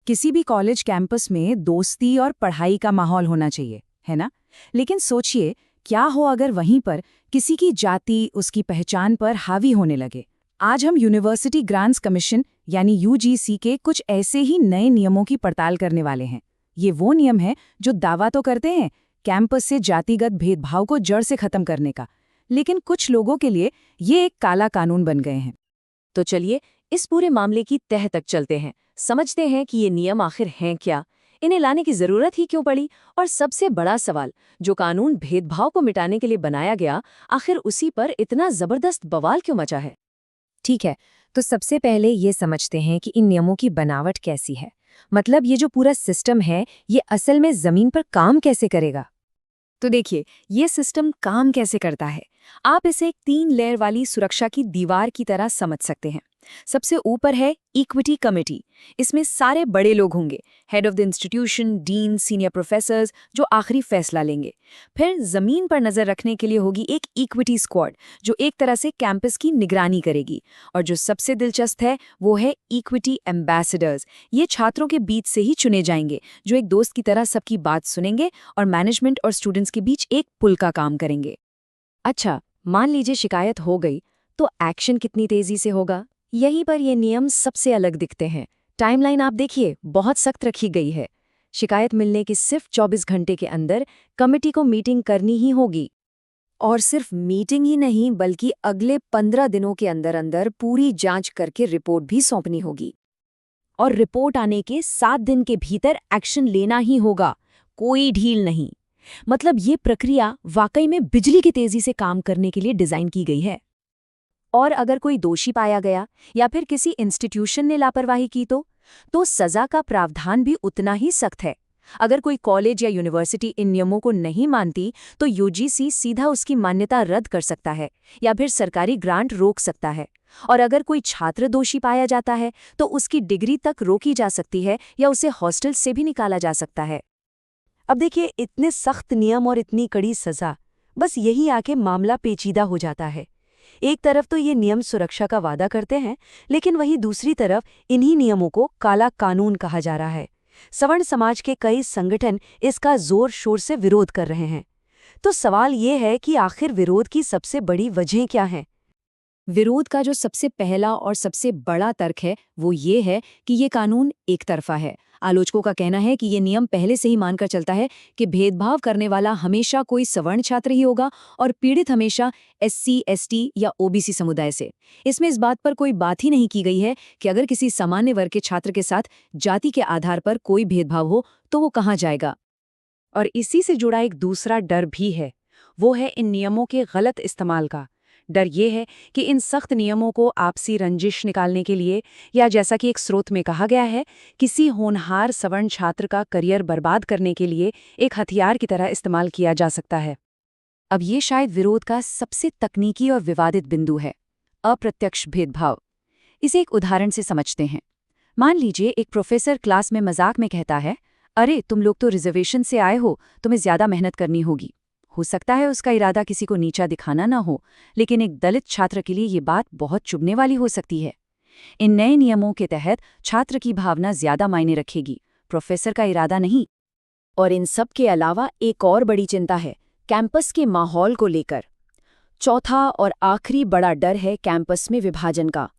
किसी भी college campus में दोस्ती और पढ़ाई का माहौल होना चाहिए, है ना? लेकिन सोचिए, क्या हो अगर वहीं पर किसी की जाति, उसकी पहचान पर हावी होने लगे। आज हम यूनिवर्सिटी ग्रांट्स कमीशन यानी यूजीसी के कुछ ऐसे ही नए नियमों की पड़ताल करने वाले हैं। ये वो नियम हैं जो दावा तो करते हैं कैंपस से जातिगत भेदभाव को जड़ से खत्म करने का, लेकिन कुछ लोगों के लिए ये एक काला कानून बन गए हैं। तो चलिए इस पूरे मामले की तह तक चलते हैं, समझते हैं कि ये नियम आखिर हैं क्या, इन्हें लाने की जरूरत ही क्यों पड़ी, और सबसे बड़ा सवाल, जो कानून भेदभाव को मिटाने के लिए बनाया गया, आखिर उसी पर इतना जबरदस्त बवाल क्यों मचा है। ठीक है, तो सबसे पहले ये समझते हैं कि इन नियमों की बनावट कैसी है। मतलब ये जो पूरा सिस्टम है, ये असल में जमीन पर काम कैसे करेगा। तो देखिए, ये सिस्टम काम कैसे करता है। आप इसे एक 3 लेयर वाली सुरक्षा की दीवार की तरह समझ सकते हैं। सबसे ऊपर है इक्विटी कमेटी। इसमें सारे बड़े लोग होंगे, head of the institution, dean, senior professors, जो आखिरी फैसला लेंगे। फिर जमीन पर नजर रखने के लिए होगी एक इक्विटी स्क्वाड, जो एक तरह से कैंपस की निगरानी करेगी। और जो सबसे दिलचस्प है वो है इक्विटी एम्बेसडर्स। ये छात्रों के बीच से ही चुने जाएंगे, जो एक दोस्त की तरह सबकी बात सुनेंगे और मैनेजमेंट और स्टूडेंट्स के बीच एक पुल का काम करेंगे। अच्छा, मान लीजिए शिकायत हो गई, तो एक्शन कितनी तेजी से होगा। यहीं पर ये नियम सबसे अलग दिखते हैं। टाइमलाइन आप देखिए, बहुत सख्त रखी गई है। शिकायत मिलने के सिर्फ 24 घंटे के अंदर कमेटी को मीटिंग करनी ही होगी। और सिर्फ मीटिंग ही नहीं, बल्कि अगले 15 दिनों के अंदर अंदर पूरी जांच करके रिपोर्ट भी सौंपनी होगी। और रिपोर्ट आने के 7 दिन के भीतर एक्शन लेना ही होगा, कोई ढील नहीं। मतलब ये प्रक्रिया वाकई में बिजली की तेजी से काम करने के लिए डिजाइन की गई है। और अगर कोई दोषी पाया गया या फिर किसी इंस्टीट्यूशन ने लापरवाही की तो सजा का प्रावधान भी उतना ही सख्त है। अगर कोई कॉलेज या यूनिवर्सिटी इन नियमों को नहीं मानती तो यूजीसी सीधा उसकी मान्यता रद्द कर सकता है या फिर सरकारी ग्रांट रोक सकता है। और अगर कोई छात्र दोषी पाया जाता है तो उसकी डिग्री तक रोकी जा सकती है या उसे हॉस्टल से भी निकाला जा सकता है। अब देखिए, इतने सख्त नियम और इतनी कड़ी सजा, बस यही आके मामला पेचीदा हो जाता है। एक तरफ तो ये नियम सुरक्षा का वादा करते हैं, लेकिन वहीं दूसरी तरफ इन्हीं नियमों को काला कानून कहा जा रहा है। सवर्ण समाज के कई संगठन इसका जोर शोर से विरोध कर रहे हैं। तो सवाल ये है कि आखिर विरोध की सबसे बड़ी वजह क्या है। विरोध का जो सबसे पहला और सबसे बड़ा तर्क है वो ये है कि ये कानून एक तरफा है। आलोचकों का कहना है कि ये नियम पहले से ही मानकर चलता है कि भेदभाव करने वाला हमेशा कोई सवर्ण छात्र ही होगा और पीड़ित हमेशा एससी, एसटी या ओबीसी समुदाय से। इसमें इस बात पर कोई बात ही नहीं की गई है कि अगर किसी सामान्य वर्ग के छात्र के साथ जाति के आधार पर कोई भेदभाव हो तो वो कहाँ जाएगा। और इसी से जुड़ा एक दूसरा डर भी है, वो है इन नियमों के गलत इस्तेमाल का। डर ये है कि इन सख्त नियमों को आपसी रंजिश निकालने के लिए, या जैसा कि एक स्रोत में कहा गया है, किसी होनहार सवर्ण छात्र का करियर बर्बाद करने के लिए एक हथियार की तरह इस्तेमाल किया जा सकता है। अब ये शायद विरोध का सबसे तकनीकी और विवादित बिंदु है, अप्रत्यक्ष भेदभाव। इसे एक उदाहरण से समझते हैं। मान लीजिए एक प्रोफेसर क्लास में मजाक में कहता है, अरे तुम लोग तो रिजर्वेशन से आए हो, तुम्हें ज्यादा मेहनत करनी होगी। हो सकता है उसका इरादा किसी को नीचा दिखाना ना हो, लेकिन एक दलित छात्र के लिए ये बात बहुत चुभने वाली हो सकती है। इन नए नियमों के तहत छात्र की भावना ज्यादा मायने रखेगी, प्रोफेसर का इरादा नहीं। और इन सब के अलावा एक और बड़ी चिंता है कैंपस के माहौल को लेकर। चौथा और आखिरी बड़ा डर है कैंपस में विभाजन का।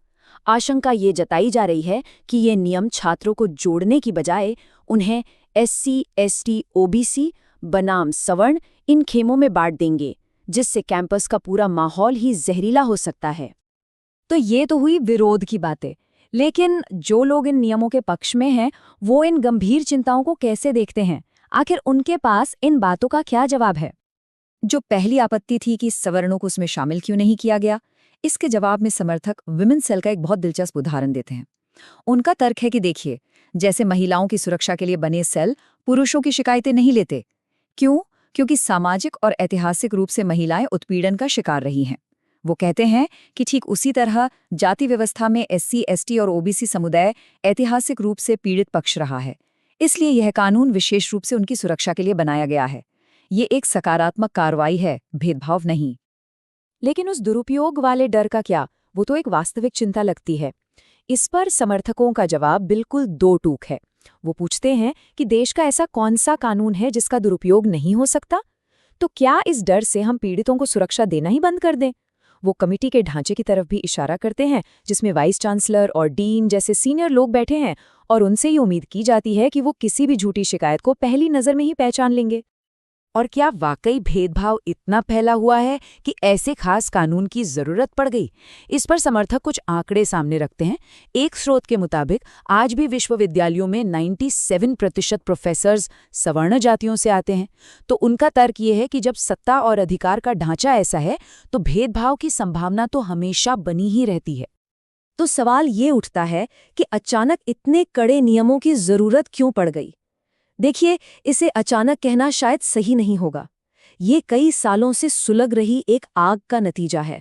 आशंका ये जताई जा रही है कि ये नियम छात्रों को जोड़ने की बजाय उन्हें एससी, एसटी, ओबीसी बनाम सवर्ण इन खेमों में बांट देंगे, जिससे कैंपस का पूरा माहौल ही जहरीला हो सकता है। तो ये तो हुई विरोध की बातें, लेकिन जो लोग इन नियमों के पक्ष में हैं वो इन गंभीर चिंताओं को कैसे देखते हैं। आखिर उनके पास इन बातों का क्या जवाब है। जो पहली आपत्ति थी कि सवर्णों को उसमें शामिल क्यों नहीं किया गया, इसके जवाब में समर्थक विमेन सेल का एक बहुत दिलचस्प उदाहरण देते हैं। उनका तर्क है कि देखिए, जैसे महिलाओं की सुरक्षा के लिए बने सेल पुरुषों की शिकायतें नहीं लेते। क्यों? क्योंकि सामाजिक और ऐतिहासिक रूप से महिलाएं उत्पीड़न का शिकार रही हैं। वो कहते हैं कि ठीक उसी तरह जाति व्यवस्था में एससी, एसटी और ओबीसी समुदाय ऐतिहासिक रूप से पीड़ित पक्ष रहा है। इसलिए यह कानून विशेष रूप से उनकी सुरक्षा के लिए बनाया गया है। ये एक सकारात्मक कार्रवाई है, भेदभाव नहीं। लेकिन उस दुरुपयोग वाले डर का क्या, वो तो एक वास्तविक चिंता लगती है। इस पर समर्थकों का जवाब बिल्कुल दो टूक है। वो पूछते हैं कि देश का ऐसा कौन सा कानून है जिसका दुरुपयोग नहीं हो सकता? तो क्या इस डर से हम पीड़ितों को सुरक्षा देना ही बंद कर दें? वो कमिटी के ढांचे की तरफ भी इशारा करते हैं, जिसमें वाइस चांसलर और डीन जैसे सीनियर लोग बैठे हैं, और उनसे ये उम्मीद की जाती है कि वो किसी भी झूठी शिकायत को पहली नज़र में ही पहचान लेंगे। और क्या वाकई भेदभाव इतना फैला हुआ है कि ऐसे खास कानून की जरूरत पड़ गई? इस पर समर्थक कुछ आंकड़े सामने रखते हैं। एक स्रोत के मुताबिक आज भी विश्वविद्यालयों में 97% प्रोफेसर्स सवर्ण जातियों से आते हैं। तो उनका तर्क ये है कि जब सत्ता और अधिकार का ढांचा ऐसा है तो भेदभाव की संभावना तो हमेशा बनी ही रहती है। तो सवाल ये उठता है कि अचानक इतने कड़े नियमों की जरूरत क्यों पड़ गई? देखिए, इसे अचानक कहना शायद सही नहीं होगा। ये कई सालों से सुलग रही एक आग का नतीजा है।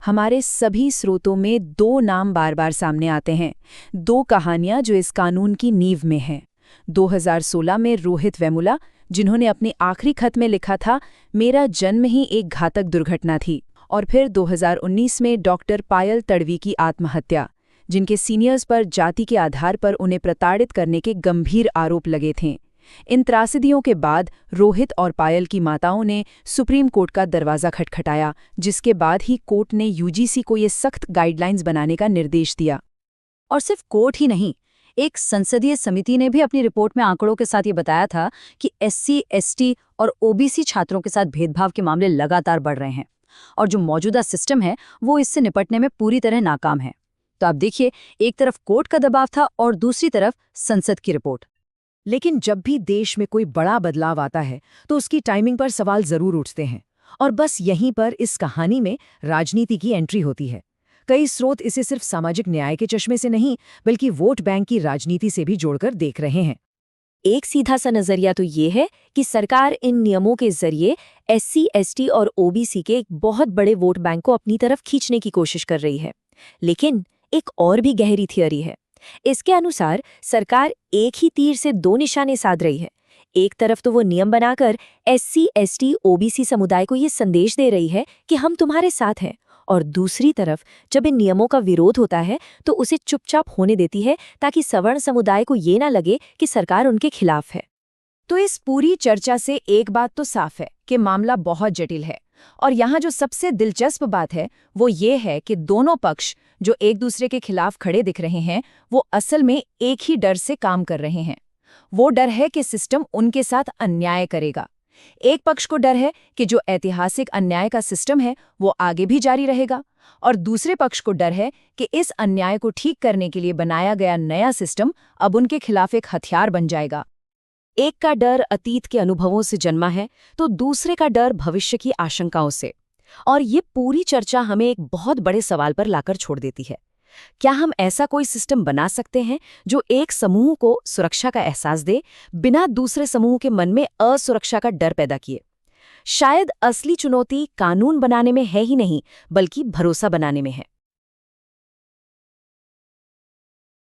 हमारे सभी स्रोतों में 2 नाम बार बार सामने आते हैं, 2 कहानियां जो इस कानून की नींव में हैं। 2016 में रोहित वेमुला, जिन्होंने अपने आखिरी खत में लिखा था, मेरा जन्म ही एक घातक दुर्घटना थी, और फिर 2019 में डॉक्टर पायल तड़वी की आत्महत्या, जिनके सीनियर्स पर जाति के आधार पर उन्हें प्रताड़ित करने के गंभीर आरोप लगे थे। इन त्रासदियों के बाद रोहित और पायल की माताओं ने सुप्रीम कोर्ट का दरवाज़ा खटखटाया, जिसके बाद ही कोर्ट ने यूजीसी को ये सख्त गाइडलाइंस बनाने का निर्देश दिया। और सिर्फ कोर्ट ही नहीं, एक संसदीय समिति ने भी अपनी रिपोर्ट में आंकड़ों के साथ ये बताया था कि एससी, एसटी और ओबीसी छात्रों के साथ भेदभाव के मामले लगातार बढ़ रहे हैं, और जो मौजूदा सिस्टम है वो इससे निपटने में पूरी तरह नाकाम है। तो आप देखिए, एक तरफ कोर्ट का दबाव था और दूसरी तरफ संसद की रिपोर्ट। लेकिन जब भी देश में कोई बड़ा बदलाव आता है तो उसकी टाइमिंग पर सवाल जरूर उठते हैं, और बस यहीं पर इस कहानी में राजनीति की एंट्री होती है। कई स्रोत इसे सिर्फ सामाजिक न्याय के चश्मे से नहीं, बल्कि वोट बैंक की राजनीति से भी जोड़कर देख रहे हैं। एक सीधा सा नजरिया तो ये है कि सरकार इन नियमों के जरिए एससी, एसटी और ओबीसी के एक बहुत बड़े वोट बैंक को अपनी तरफ खींचने की कोशिश कर रही है। लेकिन एक और भी गहरी थियरी है। इसके अनुसार सरकार एक ही तीर से 2 निशाने साध रही है। एक तरफ तो वो नियम बनाकर एससी, एसटी, ओबीसी समुदाय को ये संदेश दे रही है कि हम तुम्हारे साथ हैं, और दूसरी तरफ जब इन नियमों का विरोध होता है तो उसे चुपचाप होने देती है, ताकि सवर्ण समुदाय को ये ना लगे कि सरकार उनके खिलाफ है। तो इस पूरी चर्चा से एक बात तो साफ है कि मामला बहुत जटिल है, और यहाँ जो सबसे दिलचस्प बात है वो ये है कि दोनों पक्ष जो एक दूसरे के खिलाफ खड़े दिख रहे हैं, वो असल में एक ही डर से काम कर रहे हैं। वो डर है कि सिस्टम उनके साथ अन्याय करेगा। एक पक्ष को डर है कि जो ऐतिहासिक अन्याय का सिस्टम है वो आगे भी जारी रहेगा, और दूसरे पक्ष को डर है कि इस अन्याय को ठीक करने के लिए बनाया गया नया सिस्टम अब उनके खिलाफ एक हथियार बन जाएगा। एक का डर अतीत के अनुभवों से जन्मा है, तो दूसरे का डर भविष्य की आशंकाओं से। और ये पूरी चर्चा हमें एक बहुत बड़े सवाल पर लाकर छोड़ देती है। क्या हम ऐसा कोई सिस्टम बना सकते हैं जो एक समूह को सुरक्षा का एहसास दे, बिना दूसरे समूह के मन में असुरक्षा का डर पैदा किए? शायद असली चुनौती कानून बनाने में है ही नहीं, बल्कि भरोसा बनाने में है।